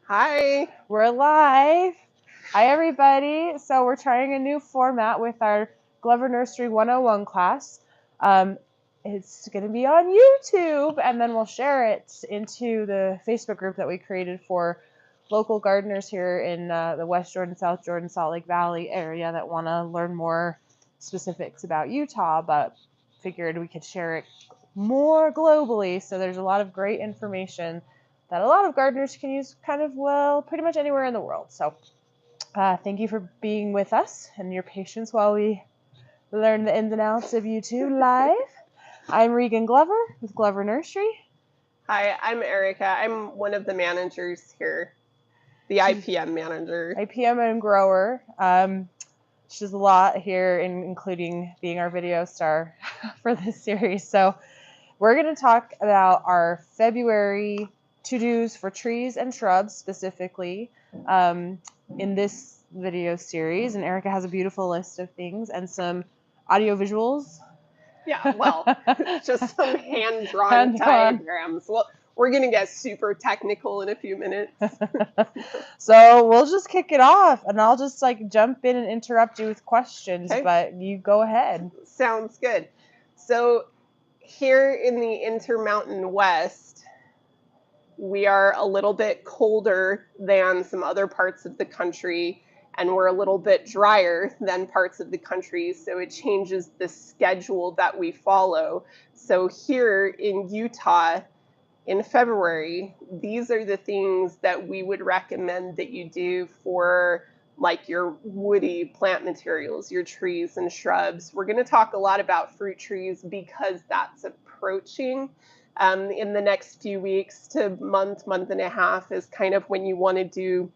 Hi. We're live. Hi, everybody. So we're trying a new format with our GLOVER Nursery 101 class. It's going to be on YouTube, and then we'll share it into the Facebook group that we created for local gardeners here in the West Jordan, South Jordan, Salt Lake Valley area that want to learn more specifics about Utah, but figured we could share it more globally. So there's a lot of great information that a lot of gardeners can use pretty much anywhere in the world. So thank you for being with us and your patience while we learn the ins and outs of YouTube live. I'm Regan Glover with GLOVER Nursery. Hi, I'm Erica. I'm one of the managers here, the IPM manager. IPM and grower. She does a lot here, including being our video star for this series. So we're going to talk about our February to-dos for trees and shrubs specifically in this video series. And Erica has a beautiful list of things and some audio visuals. Yeah, well, just some hand-drawn diagrams. Well, we're going to get super technical in a few minutes. So we'll just kick it off, and I'll just jump in and interrupt you with questions, okay. But you go ahead. Sounds good. So here in the Intermountain West, we are a little bit colder than some other parts of the country, and we're a little bit drier than parts of the country, so it changes the schedule that we follow. So here in Utah, in February, these are the things that we would recommend that you do for like your woody plant materials, your trees and shrubs. We're going to talk a lot about fruit trees because that's approaching. In the next few weeks to month and a half is kind of when you want to do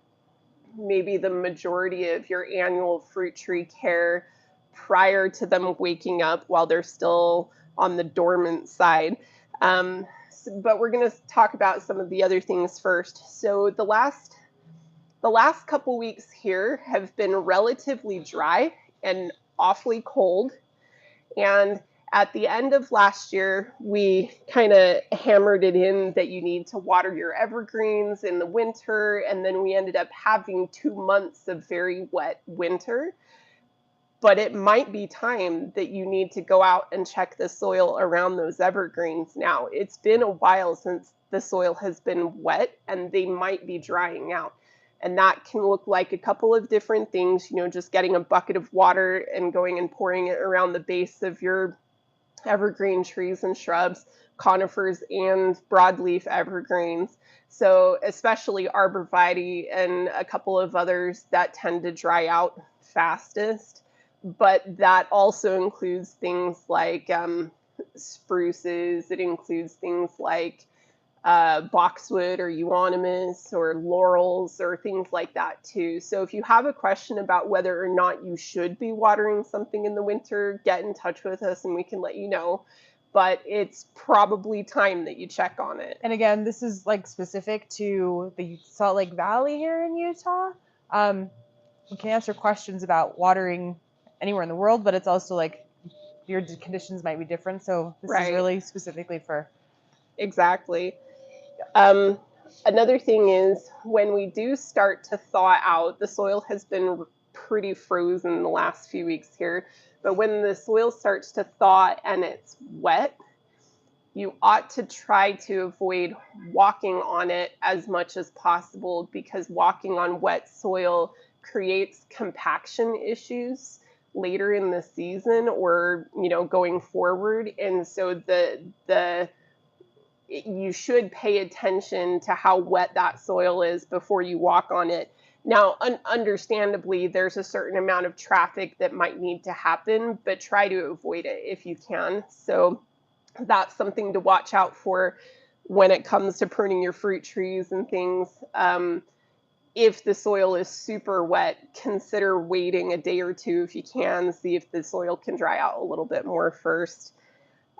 maybe the majority of your annual fruit tree care prior to them waking up while they're still on the dormant side. But we're going to talk about some of the other things first. So the last couple weeks here have been relatively dry and awfully cold. And at the end of last year, we kind of hammered it in that you need to water your evergreens in the winter, and then we ended up having 2 months of very wet winter. But it might be time that you need to go out and check the soil around those evergreens now. It's been a while since the soil has been wet, and they might be drying out. And that can look like a couple of different things, just getting a bucket of water and going and pouring it around the base of your evergreen trees and shrubs, conifers and broadleaf evergreens. So especially arborvitae and a couple of others that tend to dry out fastest. But that also includes things like spruces. It includes things like boxwood or euonymus or laurels or things like that too. So if you have a question about whether or not you should be watering something in the winter, get in touch with us and we can let you know. But it's probably time that you check on it. And again, this is specific to the Salt Lake Valley here in Utah. We can answer questions about watering anywhere in the world, but it's also your conditions might be different. So this is really specifically for. Exactly. Another thing is when we do start to thaw out, the soil has been pretty frozen the last few weeks here, but when the soil starts to thaw and it's wet, you ought to try to avoid walking on it as much as possible because walking on wet soil creates compaction issues later in the season or, going forward. And so you should pay attention to how wet that soil is before you walk on it. Now, understandably, there's a certain amount of traffic that might need to happen, but try to avoid it if you can. So that's something to watch out for when it comes to pruning your fruit trees and things. If the soil is super wet, consider waiting a day or two if you can, see if the soil can dry out a little bit more first.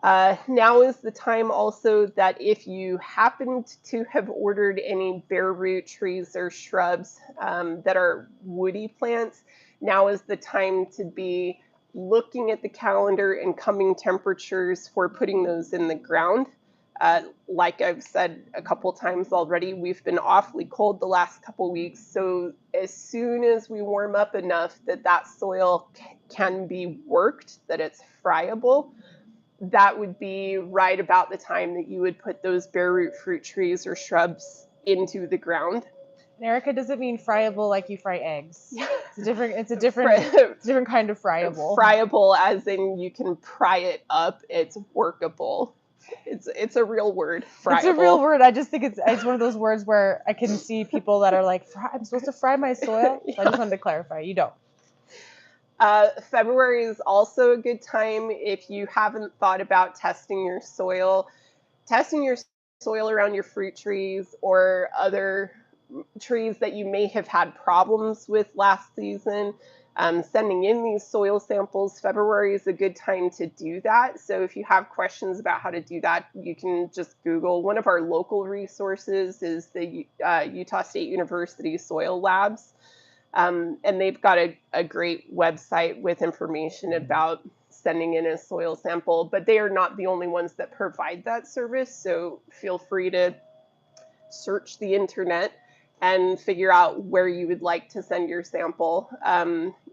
Now is the time also that if you happen to have ordered any bare root trees or shrubs that are woody plants, now is the time to be looking at the calendar and coming temperatures for putting those in the ground. Like I've said a couple times already, we've been awfully cold the last couple weeks. So as soon as we warm up enough that that soil can be worked, that it's friable, that would be right about the time that you would put those bare root fruit trees or shrubs into the ground. And Erica, doesn't mean friable like you fry eggs. Yeah. It's a different kind of friable. Friable as in you can pry it up. It's workable. It's a real word. Friable. It's a real word. I just think it's one of those words where I can see people that are like, I'm supposed to fry my soil. So I just wanted to clarify. You don't. February is also a good time if you haven't thought about testing your soil. Testing your soil around your fruit trees or other trees that you may have had problems with last season. Sending in these soil samples, February is a good time to do that. So if you have questions about how to do that, you can just Google. One of our local resources is the Utah State University Soil Labs. And they've got a great website with information about sending in a soil sample, but they are not the only ones that provide that service. So feel free to search the internet and figure out where you would like to send your sample.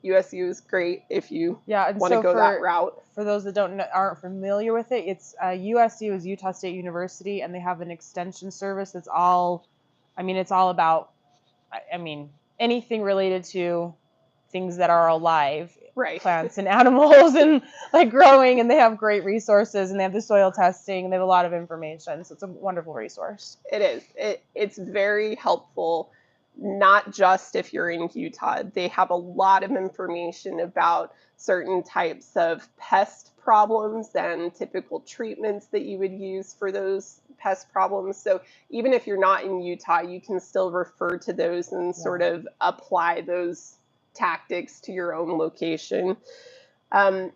USU is great if you want to go that route. For those that aren't familiar with it, it's USU is Utah State University, and they have an extension service that's all, it's all about, anything related to things that are alive, right? Plants and animals and like growing, and they have great resources, and they have the soil testing, and they have a lot of information. So it's a wonderful resource. It is. It's very helpful, not just if you're in Utah. They have a lot of information about certain types of pest problems and typical treatments that you would use for those pest problems. So even if you're not in Utah, you can still refer to those and sort of apply those tactics to your own location.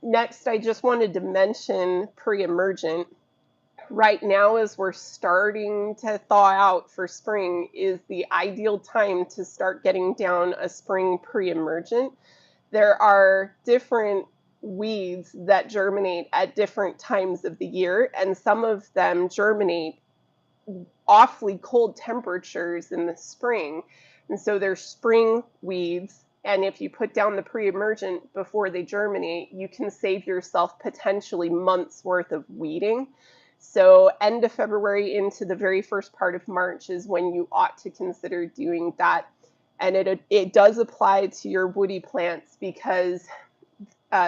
Next, I just wanted to mention pre-emergent. Right now, as we're starting to thaw out for spring, is the ideal time to start getting down a spring pre-emergent. There are different weeds that germinate at different times of the year, and some of them germinate awfully cold temperatures in the spring. And so they're spring weeds, and if you put down the pre-emergent before they germinate, you can save yourself potentially months worth of weeding. So end of February into the very first part of March is when you ought to consider doing that. And it does apply to your woody plants because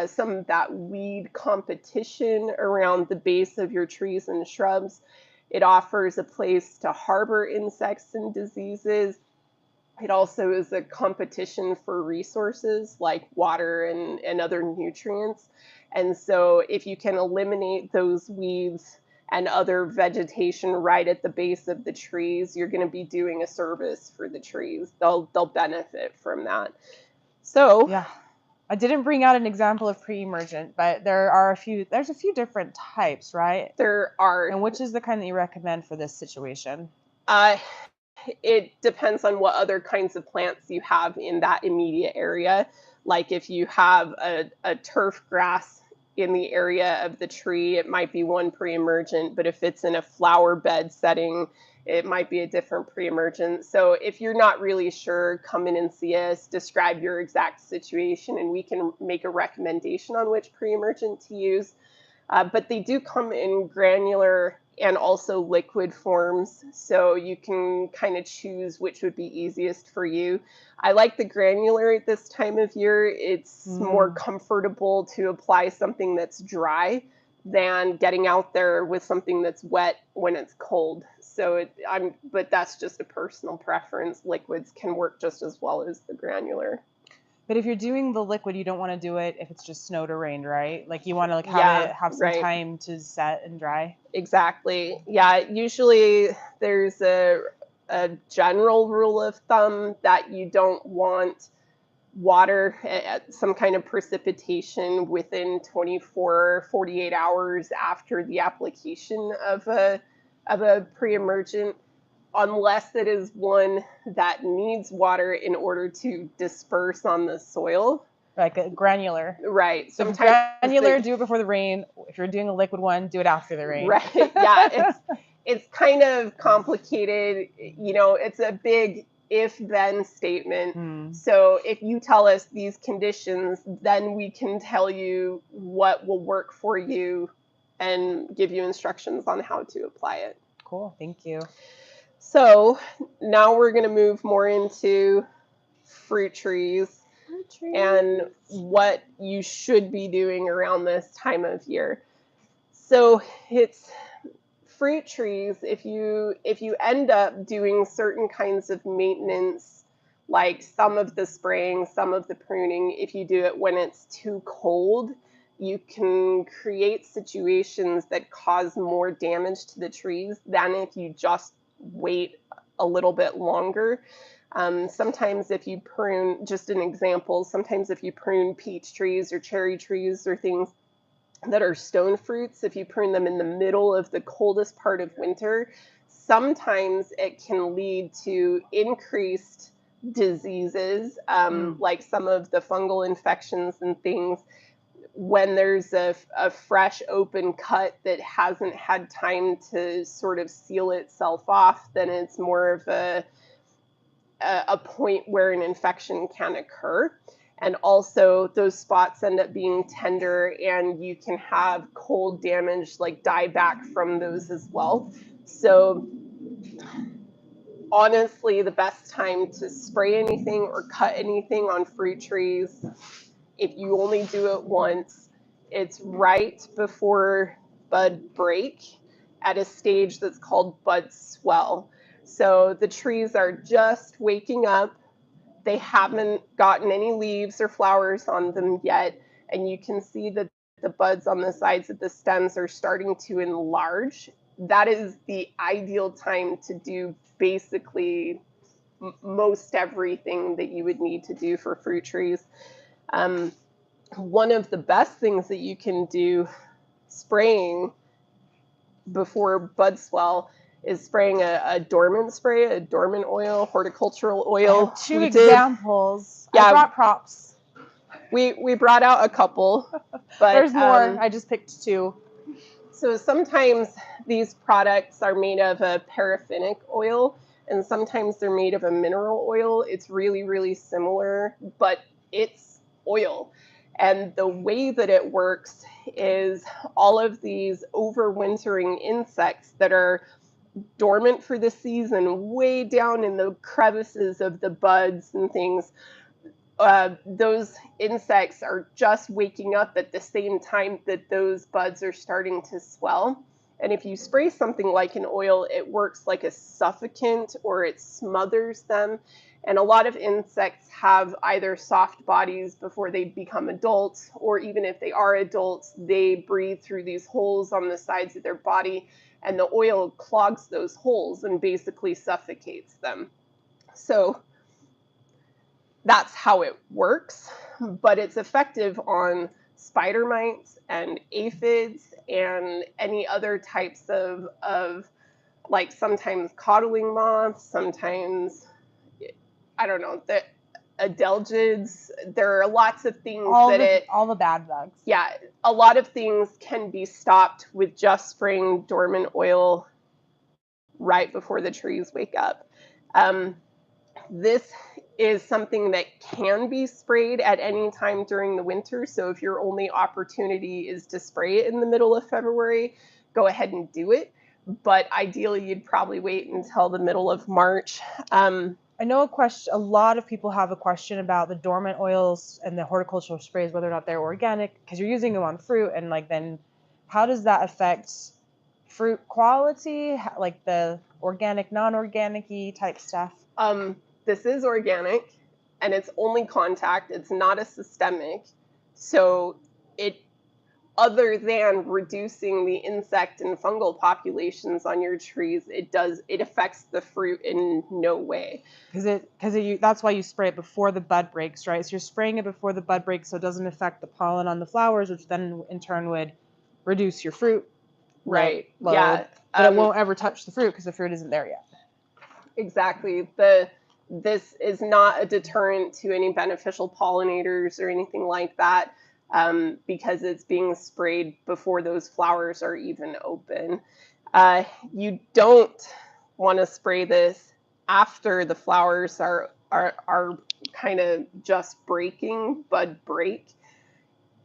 some of that weed competition around the base of your trees and shrubs, it offers a place to harbor insects and diseases. It also is a competition for resources like water and other nutrients. And so if you can eliminate those weeds and other vegetation right at the base of the trees, you're going to be doing a service for the trees. They'll benefit from that. So yeah, I didn't bring out an example of pre-emergent, but there's a few different types, right? There are. And which is the kind that you recommend for this situation? It depends on what other kinds of plants you have in that immediate area. Like if you have a turf grass in the area of the tree, it might be one pre-emergent, but if it's in a flower bed setting, it might be a different pre-emergent. So if you're not really sure, come in and see us, describe your exact situation, and we can make a recommendation on which pre-emergent to use. But they do come in granular and also liquid forms, so you can kind of choose which would be easiest for you. I like the granular at this time of year. It's more comfortable to apply something that's dry than getting out there with something that's wet when it's cold. So but that's just a personal preference. Liquids can work just as well as the granular. But if you're doing the liquid, you don't want to do it if it's just snowed or rained, right? Like you want to have some time to set and dry. Exactly. Yeah, usually there's a general rule of thumb that you don't want water, some kind of precipitation within 24, 48 hours after the application of a pre-emergent, unless it is one that needs water in order to disperse on the soil. Like a granular. Right. Sometimes granular, do it before the rain. If you're doing a liquid one, do it after the rain. Right. Yeah. it's kind of complicated. You know, it's a big if-then statement. So if you tell us these conditions, then we can tell you what will work for you and give you instructions on how to apply it. Cool, thank you. So now we're going to move more into fruit trees and what you should be doing around this time of year. So it's fruit trees. If you end up doing certain kinds of maintenance, like some of the spraying, some of the pruning, if you do it when it's too cold, you can create situations that cause more damage to the trees than if you just wait a little bit longer. Sometimes if you prune, just an example, sometimes if you prune peach trees or cherry trees or things that are stone fruits, if you prune them in the middle of the coldest part of winter, sometimes it can lead to increased diseases, like some of the fungal infections and things. When there's a fresh open cut that hasn't had time to sort of seal itself off, then it's more of a point where an infection can occur. And also those spots end up being tender and you can have cold damage, like dieback from those as well. So honestly, the best time to spray anything or cut anything on fruit trees, if you only do it once, it's right before bud break at a stage that's called bud swell. So the trees are just waking up. They haven't gotten any leaves or flowers on them yet, and you can see that the buds on the sides of the stems are starting to enlarge. That is the ideal time to do basically most everything that you would need to do for fruit trees. One of the best things that you can do spraying before bud swell is spraying a dormant spray, a dormant oil, horticultural oil. I have two examples. Yeah, I brought props. We brought out a couple, but there's more. I just picked two. So sometimes these products are made of a paraffinic oil, and sometimes they're made of a mineral oil. It's really, really similar, but it's oil. And the way that it works is all of these overwintering insects that are dormant for the season, way down in the crevices of the buds and things, those insects are just waking up at the same time that those buds are starting to swell. And if you spray something like an oil, it works like a suffocant or it smothers them. And a lot of insects have either soft bodies before they become adults, or even if they are adults, they breathe through these holes on the sides of their body, and the oil clogs those holes and basically suffocates them. So that's how it works, but it's effective on spider mites and aphids and any other types of like sometimes coddling moths, sometimes, I don't know, the adelgids. There are lots of things all the bad bugs. Yeah, a lot of things can be stopped with just spraying dormant oil right before the trees wake up. This is something that can be sprayed at any time during the winter. So if your only opportunity is to spray it in the middle of February, go ahead and do it. But ideally, you'd probably wait until the middle of March. I know a lot of people have a question about the dormant oils and the horticultural sprays, whether or not they're organic, because you're using them on fruit, and like then how does that affect fruit quality, like the organic, non-organic-y type stuff? This is organic, and it's only contact. It's not a systemic. So it, other than reducing the insect and fungal populations on your trees, it affects the fruit in no way. Because that's why you spray it before the bud breaks, right? So you're spraying it before the bud breaks, so it doesn't affect the pollen on the flowers, which then in turn would reduce your fruit right load. Yeah, but it won't ever touch the fruit because the fruit isn't there yet. Exactly. This is not a deterrent to any beneficial pollinators or anything like that, because it's being sprayed before those flowers are even open. You don't want to spray this after the flowers are kind of just breaking, bud break.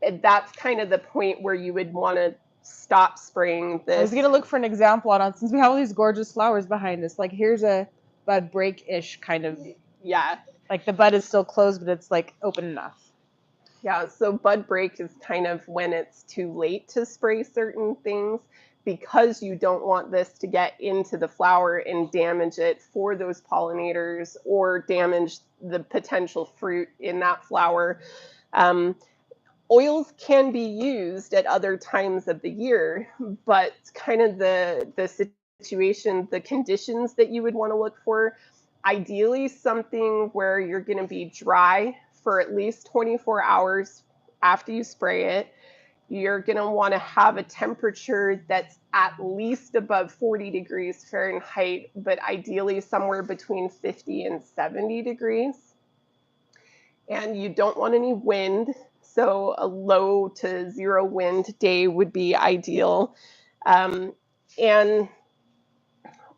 And that's kind of the point where you would want to stop spraying this. I was gonna look for an example on since we have all these gorgeous flowers behind us. Like here's a bud break-ish kind of. Yeah. Like the bud is still closed, but it's like open enough. Yeah, so bud break is kind of when it's too late to spray certain things, because you don't want this to get into the flower and damage it for those pollinators or damage the potential fruit in that flower. Oils can be used at other times of the year, but kind of the situation, the conditions that you would want to look for, ideally something where you're going to be dry for at least 24 hours after you spray it. You're going to want to have a temperature that's at least above 40 degrees Fahrenheit, but ideally somewhere between 50 and 70 degrees. And you don't want any wind, so a low to zero wind day would be ideal. And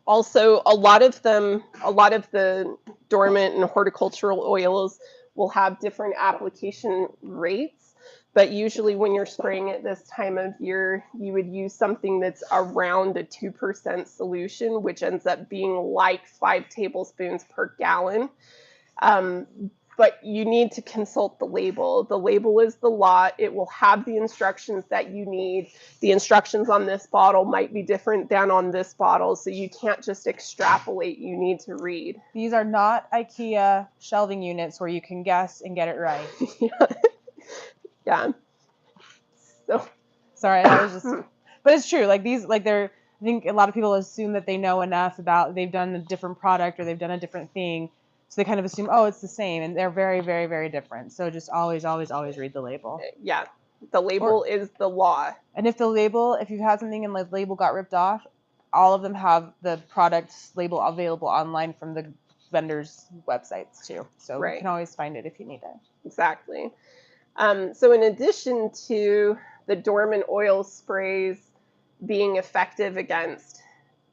also, a lot of the dormant and horticultural oils will have different application rates, but usually when you're spraying it this time of year, you would use something that's around a 2% solution, which ends up being like 5 tablespoons per gallon. But you need to consult the label. The label is the lot. It will have the instructions that you need. The instructions on this bottle might be different than on this bottle, so you can't just extrapolate. You need to read. These are not IKEA shelving units where you can guess and get it right. Yeah. So sorry, that was just, but it's true. Like these, like they're, I think a lot of people assume that they know enough about, they've done a different product or they've done a different thing. So they kind of assume, oh, it's the same, and they're very, very, very different. So just always, always, always read the label. Yeah, the label is the law. And if the label, if you've had something and the label got ripped off, all of them have the product label available online from the vendors' websites too. So you can always find it if you need it. Exactly. So in addition to the dormant oil sprays being effective against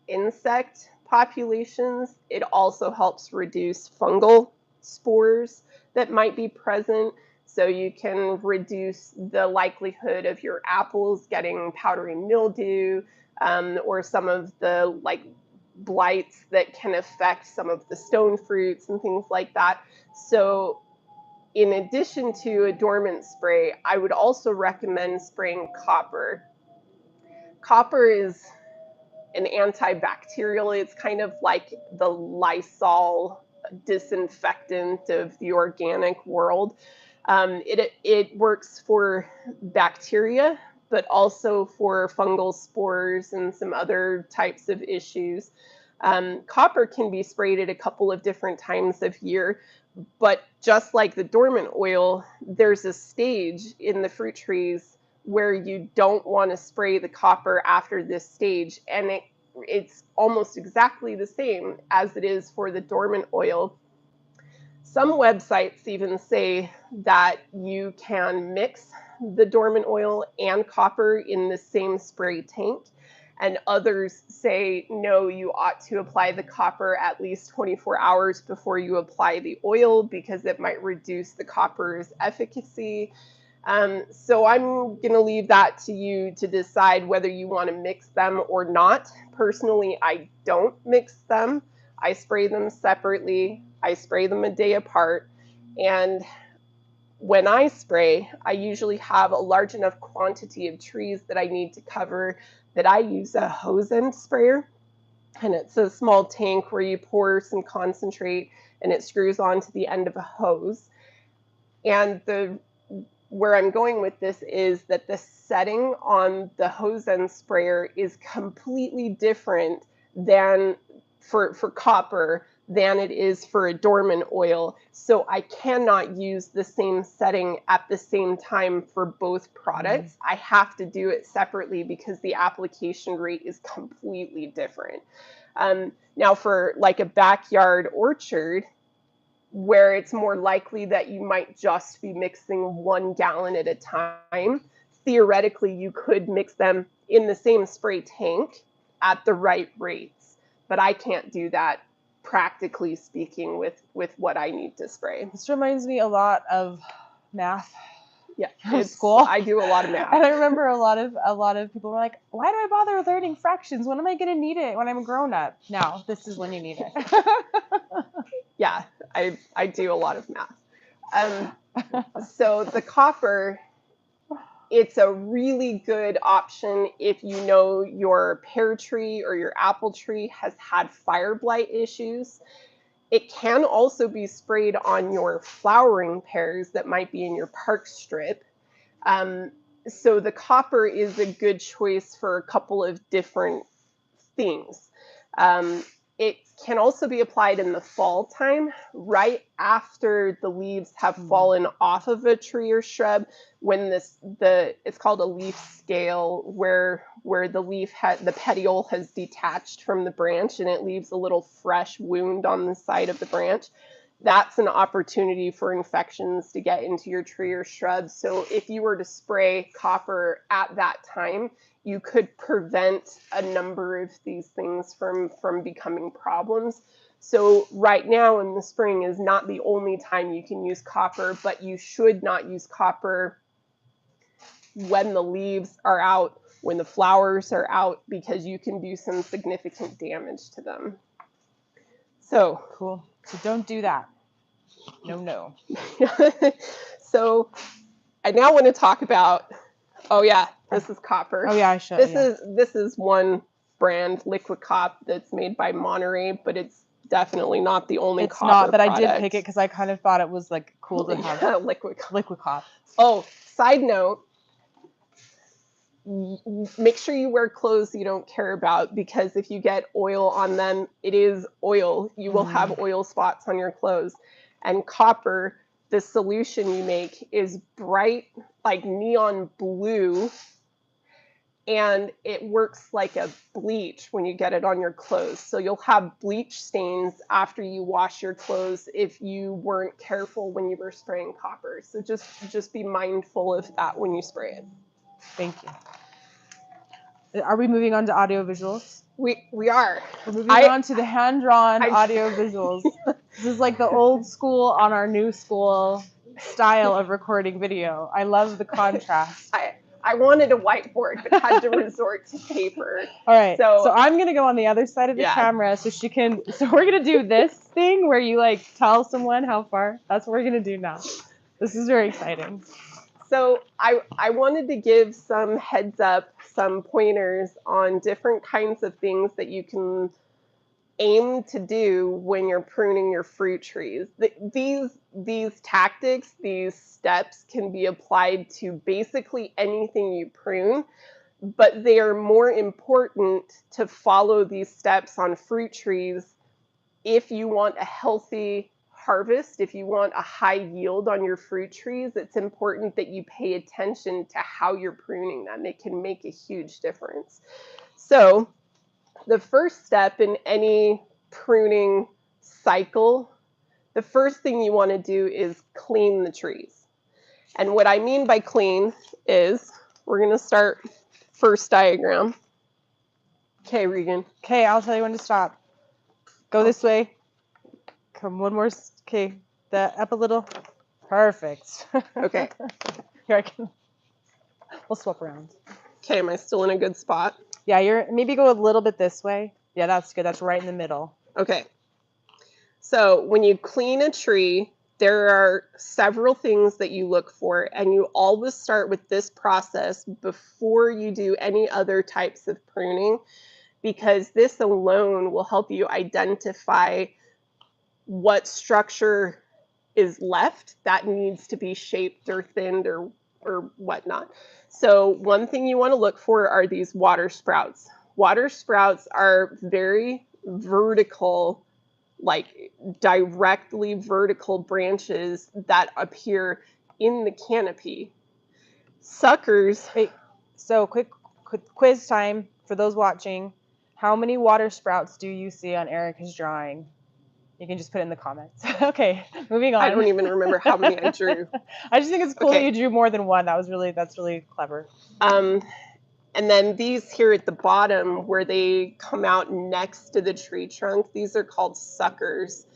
insect populations, it also helps reduce fungal spores that might be present. So you can reduce the likelihood of your apples getting powdery mildew, or some of the like blights that can affect some of the stone fruits and things like that. So in addition to a dormant spray, I would also recommend spraying copper. Copper is an antibacterial. It's kind of like the Lysol disinfectant of the organic world. It works for bacteria, but also for fungal spores and some other types of issues. Copper can be sprayed at a couple of different times of year, but just like the dormant oil, there's a stage in the fruit trees where you don't want to spray the copper after this stage, and it's almost exactly the same as it is for the dormant oil. Some websites even say that you can mix the dormant oil and copper in the same spray tank, and others say, no, you ought to apply the copper at least 24 hours before you apply the oil because it might reduce the copper's efficacy. So I'm going to leave that to you to decide whether you want to mix them or not. Personally, I don't mix them. I spray them separately. I spray them a day apart. And when I spray, I usually have a large enough quantity of trees that I need to cover that I use a hose end sprayer. And it's a small tank where you pour some concentrate and it screws onto the end of a hose. And where I'm going with this is that the setting on the hose end sprayer is completely different than for copper than it is for a dormant oil. So I cannot use the same setting at the same time for both products. I have to do it separately because the application rate is completely different. Now for like a backyard orchard, where it's more likely that you might just be mixing 1 gallon at a time, theoretically you could mix them in the same spray tank at the right rates. But I can't do that, practically speaking, with what I need to spray. This reminds me a lot of math. Yeah, From school. I do a lot of math. And I remember a lot of people were like, why do I bother learning fractions? When am I going to need it? When I'm a grown up? Now, this is when you need it. Yeah, I do a lot of math. So the copper, it's a really good option if you know your pear tree or your apple tree has had fire blight issues. It can also be sprayed on your flowering pears that might be in your park strip. So the copper is a good choice for a couple of different things. It can also be applied in the fall time, right after the leaves have fallen off of a tree or shrub, when it's called a leaf scale, where the petiole has detached from the branch and it leaves a little fresh wound on the side of the branch. That's an opportunity for infections to get into your tree or shrub. So if you were to spray copper at that time, you could prevent a number of these things from becoming problems. So right now in the spring is not the only time you can use copper, but you should not use copper when the leaves are out, when the flowers are out, because you can do some significant damage to them. So cool. So don't do that. No. So I now want to talk about, oh yeah, this is copper. Oh yeah, I should. This is one brand, Liquid Cop, that's made by Monterey, but it's definitely not the only copper product. It's not, but product. I did pick it because I kind of thought it was like cool to have. Liquid Cop. Oh, side note, make sure you wear clothes you don't care about, because if you get oil on them, it is oil. You will have oil spots on your clothes. And copper, the solution you make is bright, like neon blue, and it works like a bleach when you get it on your clothes. So you'll have bleach stains after you wash your clothes if you weren't careful when you were spraying copper. So just be mindful of that when you spray it. Thank you. Are we moving on to audio visuals? We are. We're moving on to the hand-drawn audio visuals. This is like the old school on our new school style of recording video. I love the contrast. I wanted a whiteboard, but had to resort to paper. All right. So I'm going to go on the other side of the camera so she can. So we're going to do this thing where you like tell someone how far. That's what we're going to do now. This is very exciting. So I wanted to give some heads up, some pointers on different kinds of things that you can aim to do when you're pruning your fruit trees. These tactics, these steps can be applied to basically anything you prune, but they are more important to follow these steps on fruit trees if you want a healthy harvest, if you want a high yield on your fruit trees. It's important that you pay attention to how you're pruning them. It can make a huge difference. So the first step in any pruning cycle, the first thing you want to do is clean the trees. And what I mean by clean is, we're going to start first diagram. Okay, Regan. Okay, I'll tell you when to stop. Go this way. Come one more. Okay, up a little. Perfect. Okay. Here I can. We'll swap around. Okay, am I still in a good spot? Yeah, maybe go a little bit this way. Yeah, that's good. That's right in the middle. Okay. So when you clean a tree, there are several things that you look for, and you always start with this process before you do any other types of pruning, because this alone will help you identify what structure is left that needs to be shaped or thinned or whatnot. So one thing you want to look for are these water sprouts. Water sprouts are very vertical, like directly vertical branches that appear in the canopy. Suckers. Wait, so quick quiz time for those watching. How many water sprouts do you see on Erica's drawing? You can just put it in the comments. Okay, moving on. I don't even remember how many I drew. I just think it's cool that you drew more than one. That's really clever. And then these here at the bottom where they come out next to the tree trunk, these are called suckers.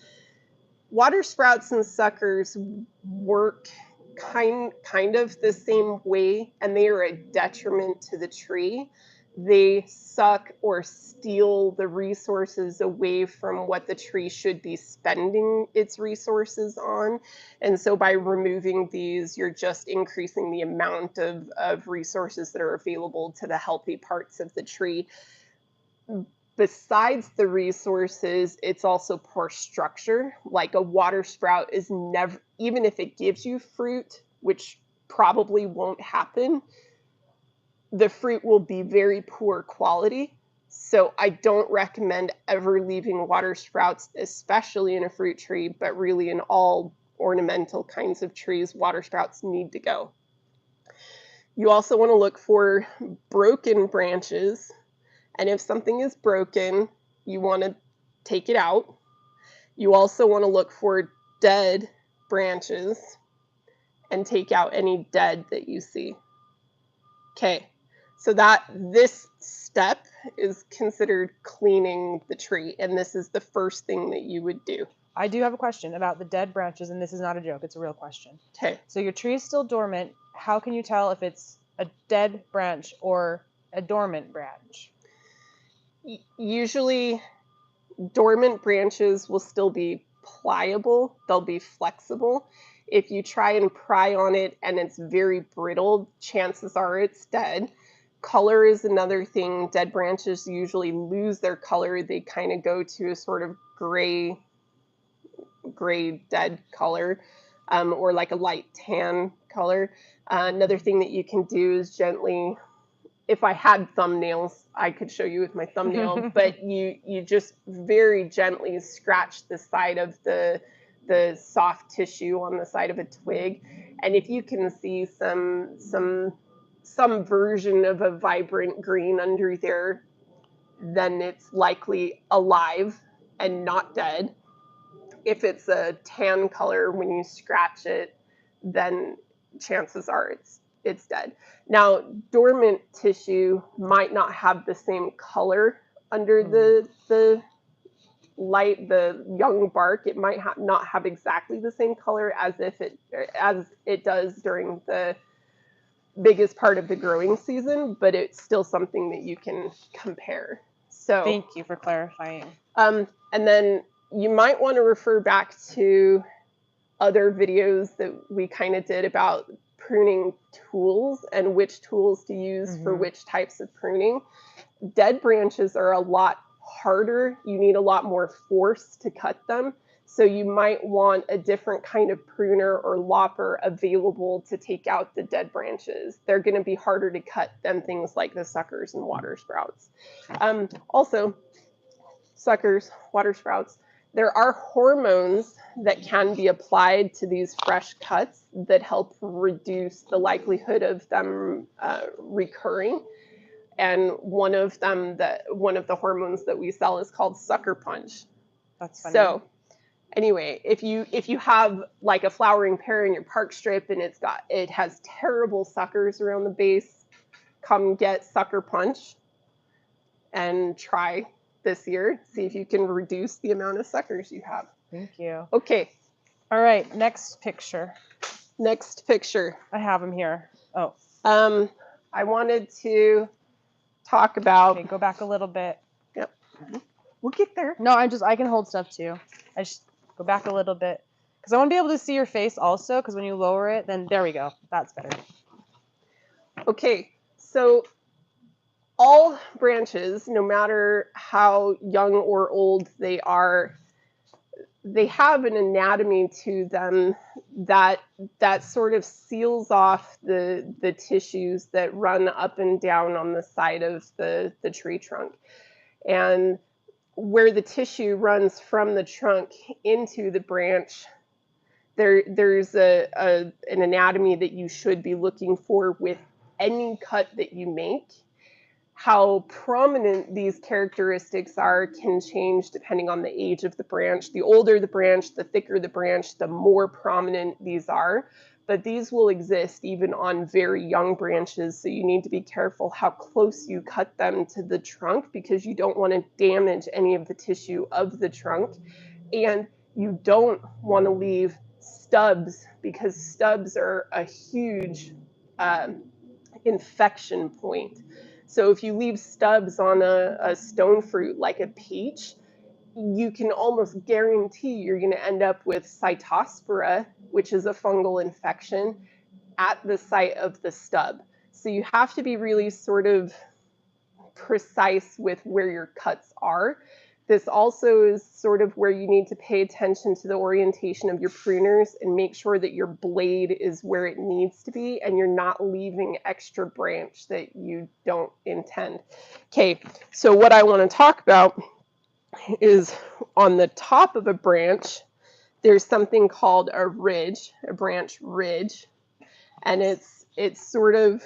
Water sprouts and suckers work kind of the same way, and they are a detriment to the tree. They suck or steal the resources away from what the tree should be spending its resources on. And so by removing these, you're just increasing the amount of resources that are available to the healthy parts of the tree. Besides the resources, it's also poor structure. Like a water sprout is never, even if it gives you fruit, which probably won't happen, the fruit will be very poor quality. So I don't recommend ever leaving water sprouts, especially in a fruit tree, but really in all ornamental kinds of trees, water sprouts need to go. You also want to look for broken branches. And if something is broken, you want to take it out. You also want to look for dead branches and take out any dead that you see. Okay, so this step is considered cleaning the tree, and this is the first thing that you would do. I do have a question about the dead branches, and this is not a joke, it's a real question. Okay. So your tree is still dormant. How can you tell if it's a dead branch or a dormant branch? Usually dormant branches will still be pliable, they'll be flexible. If you try and pry on it and it's very brittle, chances are it's dead. Color is another thing. Dead branches usually lose their color. They kind of go to a sort of gray dead color, or like a light tan color. Another thing that you can do is gently, if I had thumbnails, I could show you with my thumbnail, but you just very gently scratch the side of the soft tissue on the side of a twig. And if you can see some version of a vibrant green under there, then it's likely alive and not dead. If it's a tan color when you scratch it, then chances are it's dead. Now, dormant tissue might not have the same color under the young bark. It might not have exactly the same color as it does during the biggest part of the growing season, but it's still something that you can compare. So thank you for clarifying. And then you might want to refer back to other videos that we kind of did about pruning tools and which tools to use for which types of pruning. Dead branches are a lot harder. You need a lot more force to cut them. So you might want a different kind of pruner or lopper available to take out the dead branches. They're going to be harder to cut than things like the suckers and water sprouts. Also, suckers, water sprouts, there are hormones that can be applied to these fresh cuts that help reduce the likelihood of them recurring. And one of the hormones that we sell is called sucker punch. That's funny. So anyway, if you have like a flowering pear in your park strip and it has terrible suckers around the base, come get sucker punch and try this year. See if you can reduce the amount of suckers you have. Thank you. Okay. All right, next picture. Next picture. I have them here. Oh. I wanted to talk about. Okay, go back a little bit. Yep. We'll get there. No, I can hold stuff too. I just go back a little bit because I want to be able to see your face also. Because when you lower it, then there we go. That's better. Okay, so all branches, no matter how young or old they are, they have an anatomy to them that sort of seals off the tissues that run up and down on the side of the tree trunk. And where the tissue runs from the trunk into the branch, there's an anatomy that you should be looking for with any cut that you make. How prominent these characteristics are can change depending on the age of the branch. The older the branch, the thicker the branch, the more prominent these are. but these will exist even on very young branches, so you need to be careful how close you cut them to the trunk because you don't want to damage any of the tissue of the trunk, and you don't want to leave stubs because stubs are a huge infection point. So if you leave stubs on a stone fruit like a peach, you can almost guarantee you're going to end up with cytospora, which is a fungal infection, at the site of the stub. So you have to be really sort of precise with where your cuts are. This also is sort of where you need to pay attention to the orientation of your pruners and make sure that your blade is where it needs to be and you're not leaving extra branch that you don't intend. Okay, so what I want to talk about is on the top of a branch, there's something called a ridge, a branch ridge, and it's sort of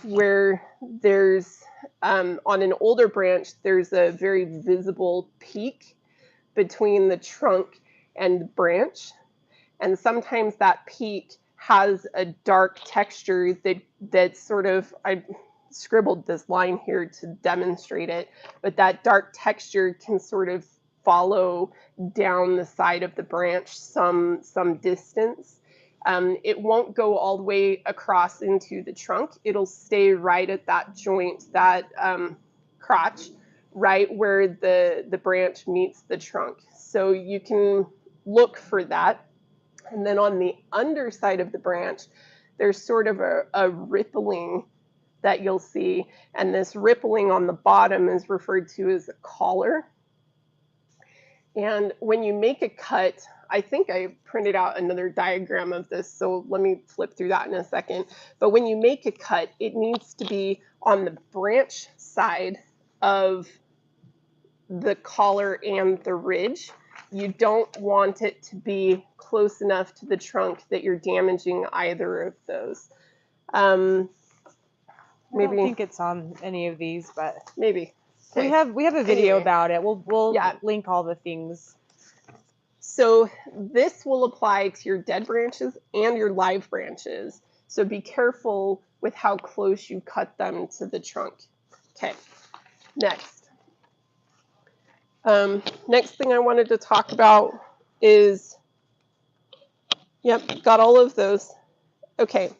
where there's on an older branch there's a very visible peak between the trunk and the branch, and sometimes that peak has a dark texture that sort of, I scribbled this line here to demonstrate it, but that dark texture can sort of follow down the side of the branch some distance. It won't go all the way across into the trunk. It'll stay right at that joint, that crotch, right where the branch meets the trunk. So you can look for that. And then on the underside of the branch, there's sort of a rippling that you'll see. And this rippling on the bottom is referred to as a collar. And when you make a cut, I think I printed out another diagram of this, so let me flip through that in a second. But when you make a cut, it needs to be on the branch side of the collar and the ridge. You don't want it to be close enough to the trunk that you're damaging either of those. I don't think it's on any of these, but maybe. Okay. We have a video about it. We'll link all the things. So this will apply to your dead branches and your live branches. So be careful with how close you cut them to the trunk. Okay, next. Next thing I wanted to talk about is, yep, got all of those. Okay.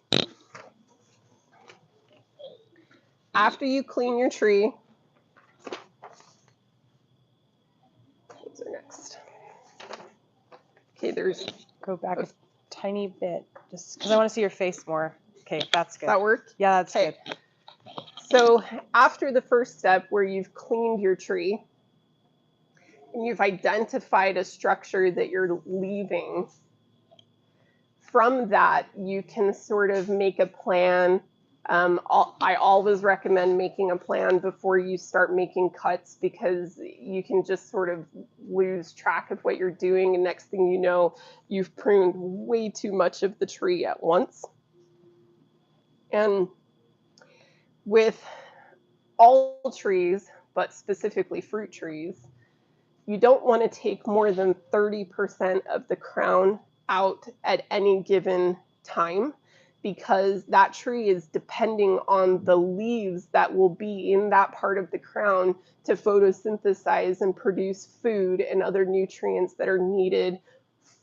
After you clean your tree, those are next. Okay, there's... Go back a tiny bit, just because I want to see your face more. Okay, that's good. That work? Yeah, that's good. So after the first step where you've cleaned your tree, and you've identified a structure that you're leaving, from that you can sort of make a plan. I always recommend making a plan before you start making cuts because you can just sort of lose track of what you're doing, and next thing you know, you've pruned way too much of the tree at once. And with all trees, but specifically fruit trees, you don't want to take more than 30% of the crown out at any given time, because that tree is depending on the leaves that will be in that part of the crown to photosynthesize and produce food and other nutrients that are needed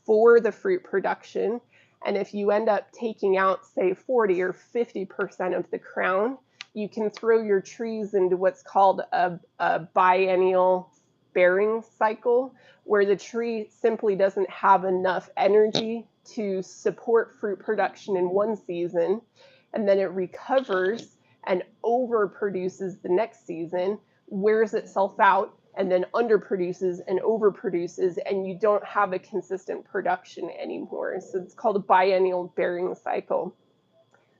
for the fruit production. And if you end up taking out, say, 40 or 50% of the crown, you can throw your trees into what's called a biennial bearing cycle, where the tree simply doesn't have enough energy to support fruit production in one season, and then it recovers and overproduces the next season, wears itself out, and then underproduces and overproduces, and you don't have a consistent production anymore. So it's called a biennial bearing cycle.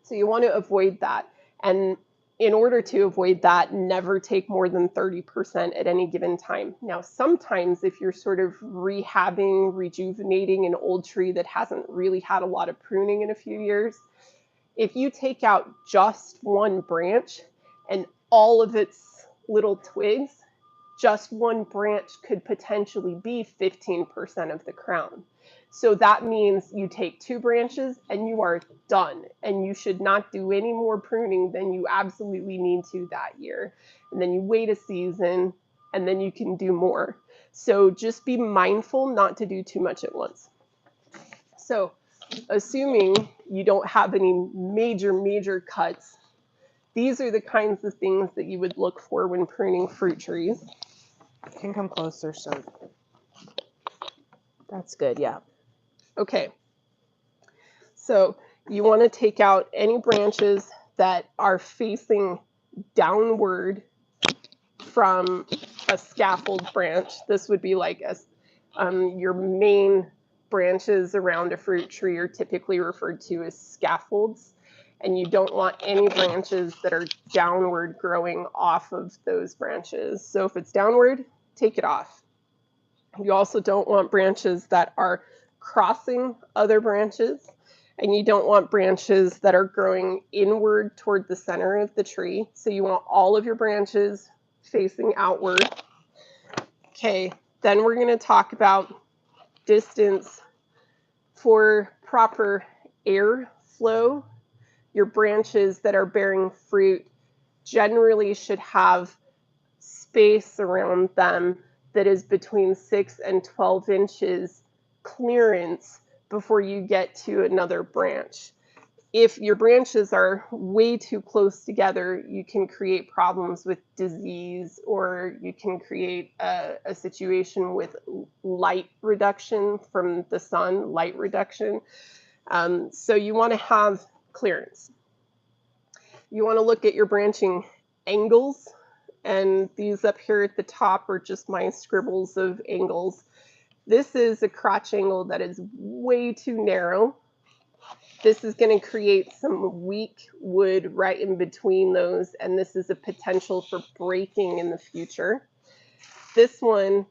So you want to avoid that. And in order to avoid that, never take more than 30% at any given time. Now, sometimes if you're sort of rehabbing, rejuvenating an old tree that hasn't really had a lot of pruning in a few years, if you take out just one branch and all of its little twigs, just one branch could potentially be 15% of the crown. So that means you take 2 branches and you are done. And you should not do any more pruning than you absolutely need to that year. And then you wait a season and then you can do more. So just be mindful not to do too much at once. So assuming you don't have any major cuts, these are the kinds of things that you would look for when pruning fruit trees. You can come closer, so that's good, yeah. Okay. So you want to take out any branches that are facing downward from a scaffold branch. This would be like your main branches around a fruit tree are typically referred to as scaffolds. And you don't want any branches that are downward growing off of those branches. So if it's downward, take it off. You also don't want branches that are crossing other branches. And you don't want branches that are growing inward toward the center of the tree. So you want all of your branches facing outward. Okay, then we're going to talk about distance for proper air flow. Your branches that are bearing fruit generally should have space around them that is between 6 and 12 inches clearance before you get to another branch. If your branches are way too close together, you can create problems with disease, or you can create a situation with light reduction from the sun, light reduction. So you want to have clearance. You want to look at your branching angles, and these up here at the top are just my scribbles of angles. This is a crotch angle that is way too narrow. This is going to create some weak wood right in between those, and this is a potential for breaking in the future. This one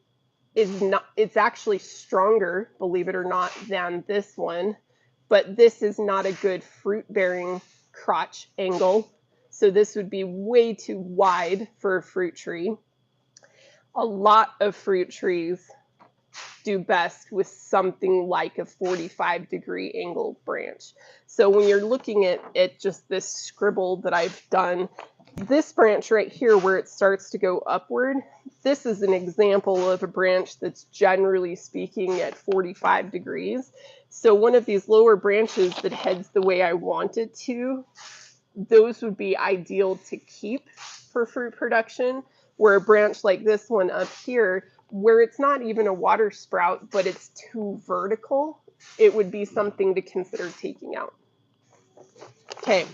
is not, it's actually stronger, believe it or not, than this one, but this is not a good fruit-bearing crotch angle. So this would be way too wide for a fruit tree. A lot of fruit trees do best with something like a 45-degree angle branch. So when you're looking at just this scribble that I've done, this branch right here where it starts to go upward, this is an example of a branch that's generally speaking at 45 degrees. So one of these lower branches that heads the way I want it to, those would be ideal to keep for fruit production, where a branch like this one up here, where it's not even a water sprout, but it's too vertical, it would be something to consider taking out. Okay,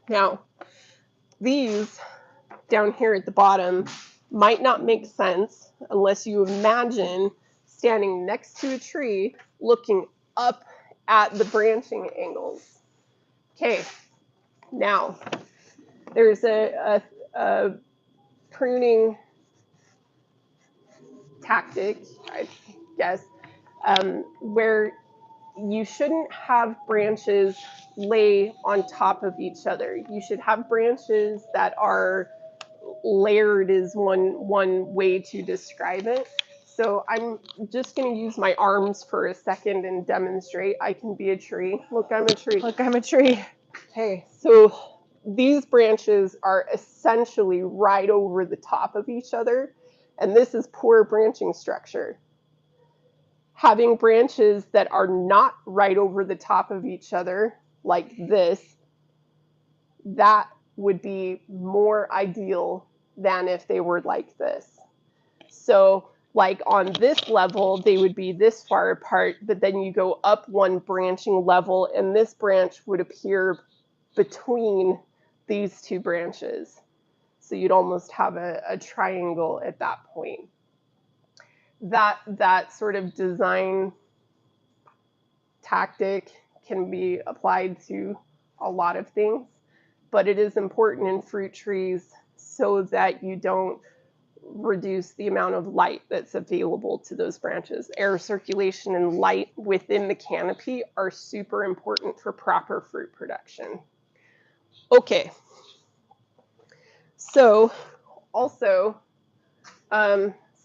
now these down here at the bottom might not make sense unless you imagine standing next to a tree looking up at the branching angles. Okay, now there's a pruning tactic, I guess, where you shouldn't have branches lay on top of each other. You should have branches that are layered is one way to describe it. So I'm just going to use my arms for a second and demonstrate. I can be a tree. Look, I'm a tree. Look, I'm a tree. Okay, so these branches are essentially right over the top of each other, and this is poor branching structure. Having branches that are not right over the top of each other, like this, that would be more ideal than if they were like this. So like on this level, they would be this far apart, but then you go up one branching level, and this branch would appear between these two branches. So you'd almost have a triangle at that point. That sort of design tactic can be applied to a lot of things, but it is important in fruit trees so that you don't reduce the amount of light that's available to those branches. Air circulation and light within the canopy are super important for proper fruit production. Okay, so also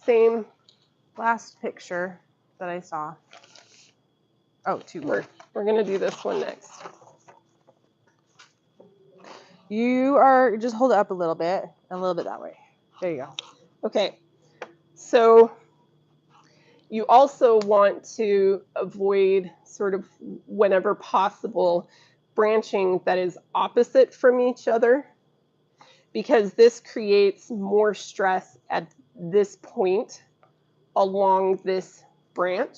same Last picture that I saw. Oh, two more. We're going to do this one next. You are, just hold it up a little bit and a little bit that way. There you go. Okay, so you also want to avoid, sort of whenever possible, branching that is opposite from each other, because this creates more stress at this point along this branch.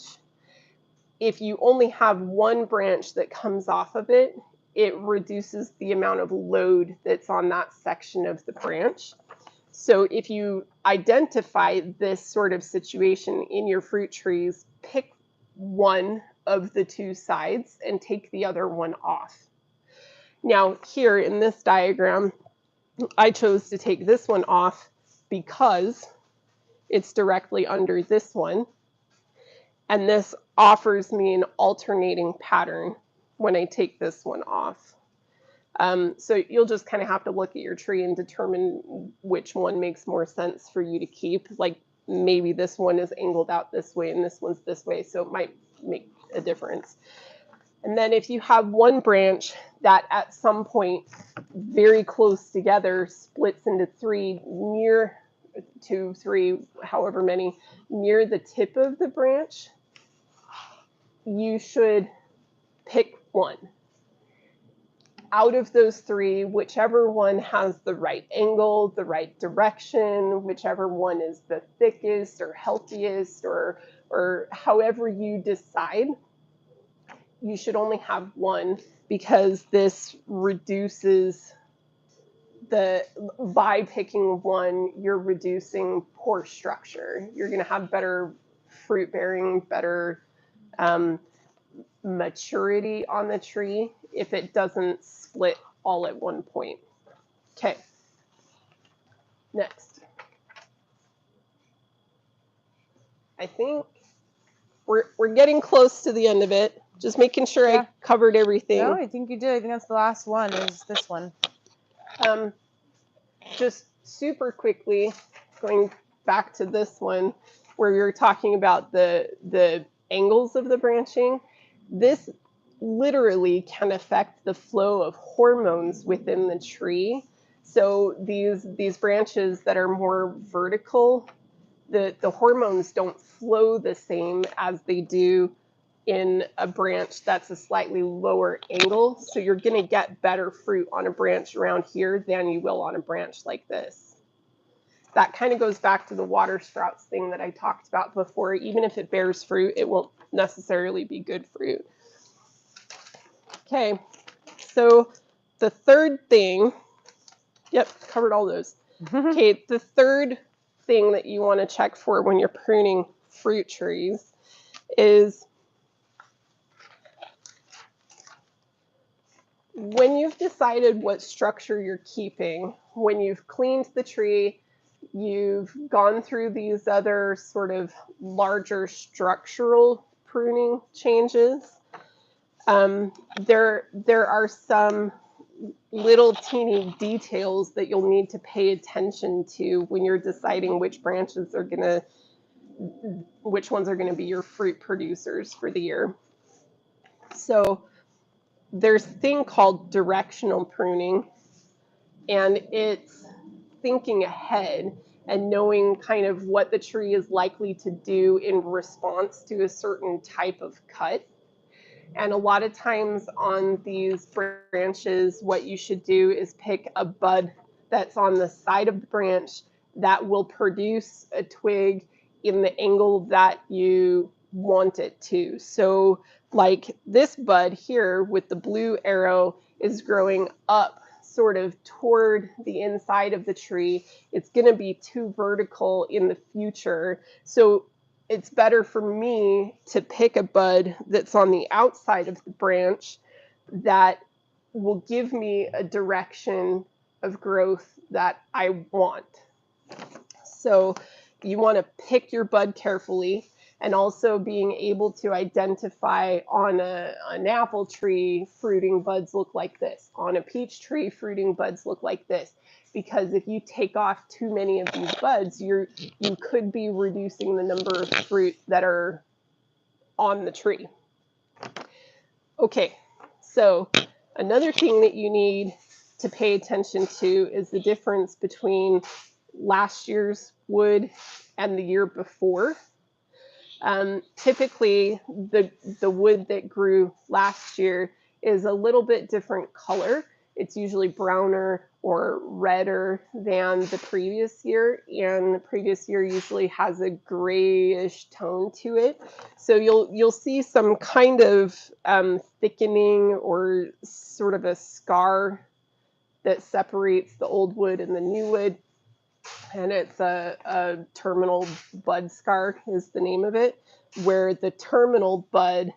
If you only have one branch that comes off of it, it reduces the amount of load that's on that section of the branch. So if you identify this sort of situation in your fruit trees, pick one of the two sides and take the other one off. Now here in this diagram, I chose to take this one off because it's directly under this one. And this offers me an alternating pattern when I take this one off. So you'll just kind of have to look at your tree and determine which one makes more sense for you to keep. Like maybe this one is angled out this way and this one's this way, so it might make a difference. And then if you have one branch that at some point very close together splits into three, near 2, 3, however many, near the tip of the branch, you should pick one. Out of those three, whichever one has the right angle, the right direction, whichever one is the thickest or healthiest, or however you decide, you should only have one, because this reduces by picking one, you're reducing pore structure. You're going to have better fruit bearing, better maturity on the tree if it doesn't split all at one point. Okay, next. I think we're getting close to the end of it. Just making sure I covered everything. No, I think you did. I think that's the last one, is this one. Just super quickly, going back to this one, where we were talking about the angles of the branching. This literally can affect the flow of hormones within the tree. So these branches that are more vertical, the hormones don't flow the same as they do in a branch that's a slightly lower angle. So you're going to get better fruit on a branch around here than you will on a branch like this. That kind of goes back to the water sprouts thing that I talked about before. Even if it bears fruit, it won't necessarily be good fruit. Okay, so the third thing, yep, covered all those. Okay, the third thing that you want to check for when you're pruning fruit trees is when you've decided what structure you're keeping, when you've cleaned the tree, you've gone through these other sort of larger structural pruning changes, there are some little teeny details that you'll need to pay attention to when you're deciding which ones are going to be your fruit producers for the year. So there's a thing called directional pruning, and it's thinking ahead and knowing kind of what the tree is likely to do in response to a certain type of cut. And a lot of times on these branches, what you should do is pick a bud that's on the side of the branch that will produce a twig in the angle that you want it to. So like this bud here with the blue arrow is growing up sort of toward the inside of the tree. It's going to be too vertical in the future. So it's better for me to pick a bud that's on the outside of the branch that will give me a direction of growth that I want. So you want to pick your bud carefully, and also being able to identify on an apple tree, fruiting buds look like this. On a peach tree, fruiting buds look like this. Because if you take off too many of these buds, you could be reducing the number of fruit that are on the tree. Okay, so another thing that you need to pay attention to is the difference between last year's wood and the year before. Typically, the wood that grew last year is a little bit different color. It's usually browner or redder than the previous year, and the previous year usually has a grayish tone to it. So you'll see some kind of thickening or sort of a scar that separates the old wood and the new wood. And it's a terminal bud scar is the name of it, where the terminal bud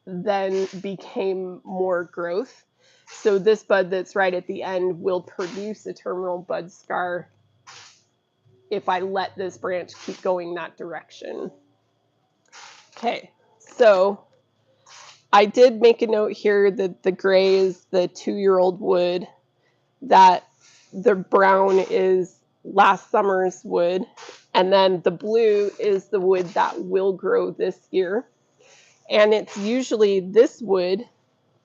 then became more growth. So this bud that's right at the end will produce a terminal bud scar if I let this branch keep going that direction. Okay, so I did make a note here that the gray is the 2-year-old wood, that the brown is last summer's wood, and then the blue is the wood that will grow this year. And it's usually this wood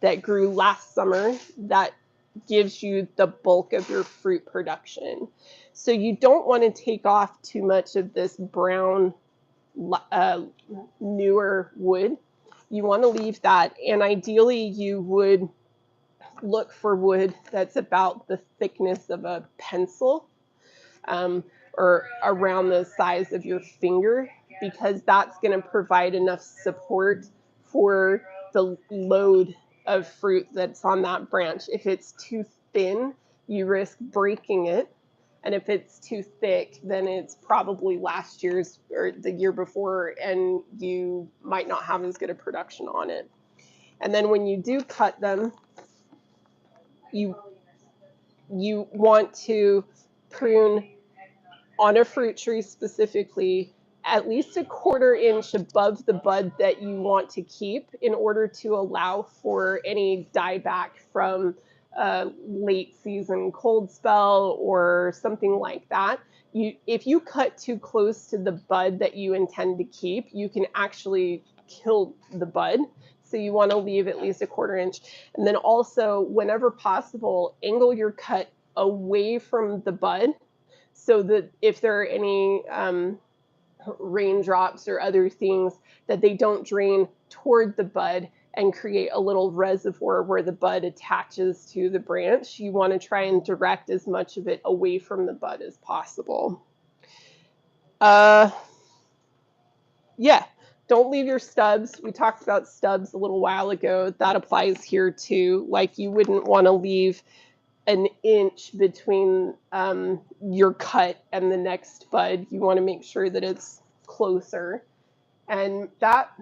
that grew last summer that gives you the bulk of your fruit production. So you don't want to take off too much of this brown, newer wood. You want to leave that, and ideally you would look for wood that's about the thickness of a pencil, or around the size of your finger, because that's going to provide enough support for the load of fruit that's on that branch. If it's too thin, you risk breaking it. And if it's too thick, then it's probably last year's or the year before, and you might not have as good a production on it. And then when you do cut them, you want to prune on a fruit tree specifically at least a 1/4 inch above the bud that you want to keep, in order to allow for any dieback from a late season cold spell or something like that. If you cut too close to the bud that you intend to keep, you can actually kill the bud. So you want to leave at least a 1/4 inch. And then also, whenever possible, angle your cut away from the bud, so that if there are any raindrops or other things, that they don't drain toward the bud and create a little reservoir where the bud attaches to the branch. You want to try and direct as much of it away from the bud as possible. Yeah, don't leave your stubs. We talked about stubs a little while ago. That applies here too. Like, you wouldn't want to leave an inch between your cut and the next bud. You want to make sure that it's closer. And that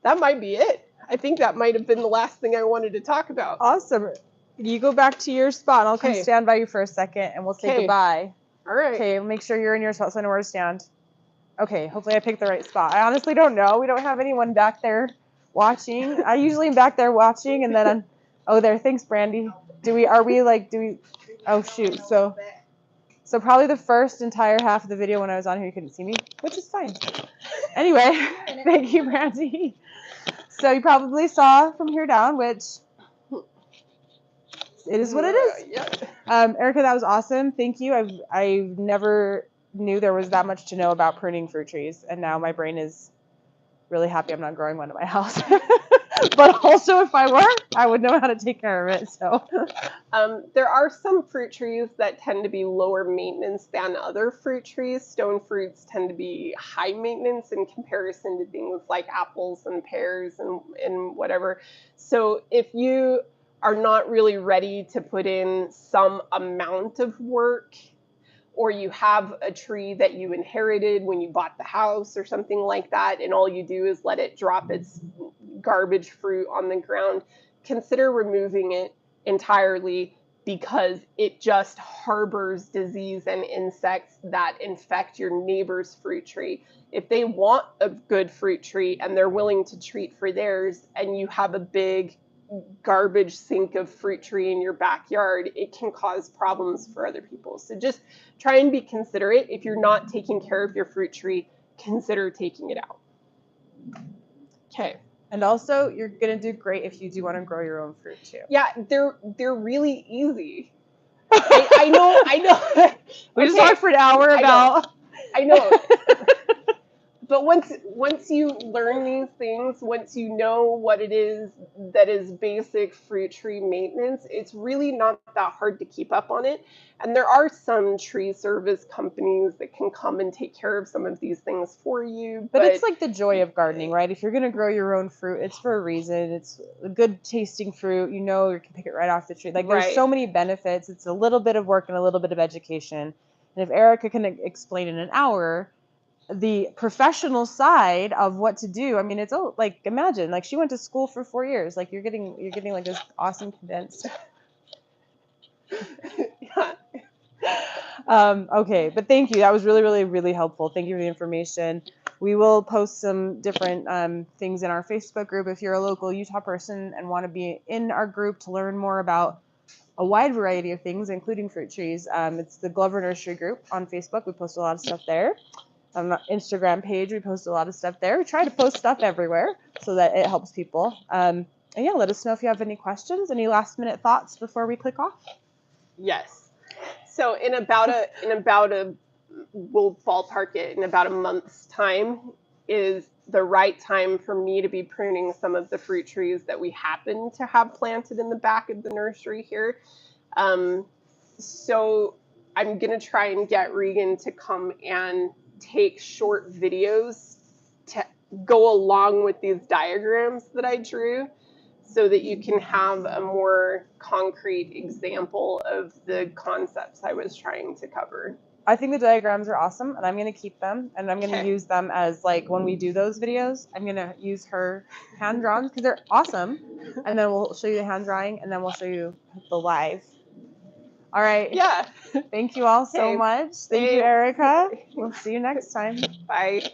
might be it. I think that might have been the last thing I wanted to talk about. Awesome. You go back to your spot, and I'll come Okay. stand by you for a second, and we'll say Okay. goodbye. All right. Okay, make sure you're in your spot so I know where to stand. Okay, hopefully I picked the right spot. I honestly don't know. We don't have anyone back there watching. I usually am back there watching, and then I'm, oh, there. Thanks, Brandy. Oh, shoot. So probably the first entire half of the video when I was on here, you couldn't see me, which is fine. Anyway, thank you, Brandy. So you probably saw from here down, which it is what it is. Yeah. Erica, that was awesome. Thank you. I never knew there was that much to know about pruning fruit trees, and now my brain is really happy I'm not growing one at my house. But also, if I were, I would know how to take care of it. So there are some fruit trees that tend to be lower maintenance than other fruit trees. Stone fruits tend to be high maintenance in comparison to things like apples and pears and whatever. So if you are not really ready to put in some amount of work, or you have a tree that you inherited when you bought the house or something like that, and all you do is let it drop its garbage fruit on the ground, consider removing it entirely, because it just harbors disease and insects that infect your neighbor's fruit tree. If they want a good fruit tree and they're willing to treat for theirs, and you have a big garbage sink of fruit tree in your backyard, it can cause problems for other people. So just try and be considerate. If you're not taking care of your fruit tree, consider taking it out. Okay. And also, you're gonna do great if you do want to grow your own fruit too. Yeah, they're really easy. I know. We just talked for an hour about. I know. But once you learn these things, once you know what it is that is basic fruit tree maintenance, it's really not that hard to keep up on it. And there are some tree service companies that can come and take care of some of these things for you. But it's like the joy of gardening, right? If you're going to grow your own fruit, it's for a reason. It's a good tasting fruit. You know, you can pick it right off the tree. Like there's so many benefits. It's a little bit of work and a little bit of education. And if Erica can explain in an hour the professional side of what to do, I mean, it's like, imagine, like she went to school for 4 years. Like you're getting like this awesome condensed. Yeah. Okay, but thank you. That was really, really, really helpful. Thank you for the information. We will post some different things in our Facebook group. If you're a local Utah person and want to be in our group to learn more about a wide variety of things, including fruit trees, it's the Glover Nursery group on Facebook. We post a lot of stuff there. On the Instagram page, we post a lot of stuff there. We try to post stuff everywhere so that it helps people. And yeah, let us know if you have any questions, any last minute thoughts before we click off. Yes. So in about we'll ballpark it, in about a month's time is the right time for me to be pruning some of the fruit trees that we happen to have planted in the back of the nursery here. So I'm going to try and get Regan to come and take short videos to go along with these diagrams that I drew, so that you can have a more concrete example of the concepts I was trying to cover. I think the diagrams are awesome, and I'm going to keep them, and I'm going to use them as, like, when we do those videos, I'm going to use her hand drawn because they're awesome, and then we'll show you the hand drawing, and then we'll show you the live. All right. Yeah. Thank you all so much. Thank you, Erica. We'll see you next time. Bye.